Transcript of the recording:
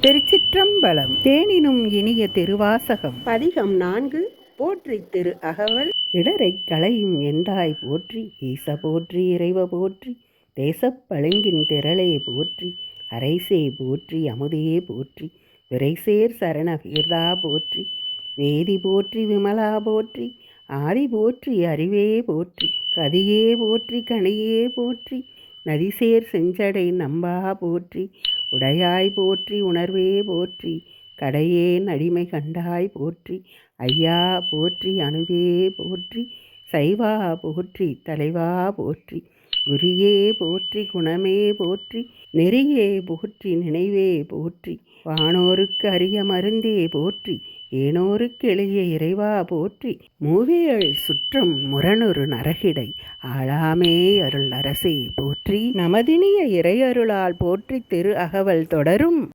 திருச்சிற்றம்பலம். தேனினும் இனிய திருவாசகம். பதிகம் 4. போற்றி திரு அகவல். இடரை களையும் எந்தாய் போற்றி, ஈச போற்றி, இறைவ போற்றி, தேசப் பழுங்கின் திரளே போற்றி, அரைசே போற்றி, அமுதே போற்றி, விரைசேர் சரண வீர்தா போற்றி, வேதி போற்றி, விமலா போற்றி, ஆதி போற்றி, அறிவே போற்றி, கதியே போற்றி, கணியே போற்றி, நதிசேர் செஞ்சடை நம்பா போற்றி, உடையாய் போற்றி, உணர்வே போற்றி, கடையேன் அடிமை கண்டாய் போற்றி, ஐயா போற்றி, அணுவே போற்றி, சைவா போற்றி, தலைவா போற்றி, குரியே போற்றி, குணமே போற்றி, நெறியே போற்றி, நினைவே போற்றி, வானோருக்கு அரிய மருந்தே போற்றி, ஏனோருக்கு எளிய இறைவா போற்றி, மூவேள் சுற்றம் முரணொரு நரகிடை ஆளாமே அருள் அரசே போற்றி. நமதினிய இறையருளால் போற்றி திரு அகவல் தொடரும்.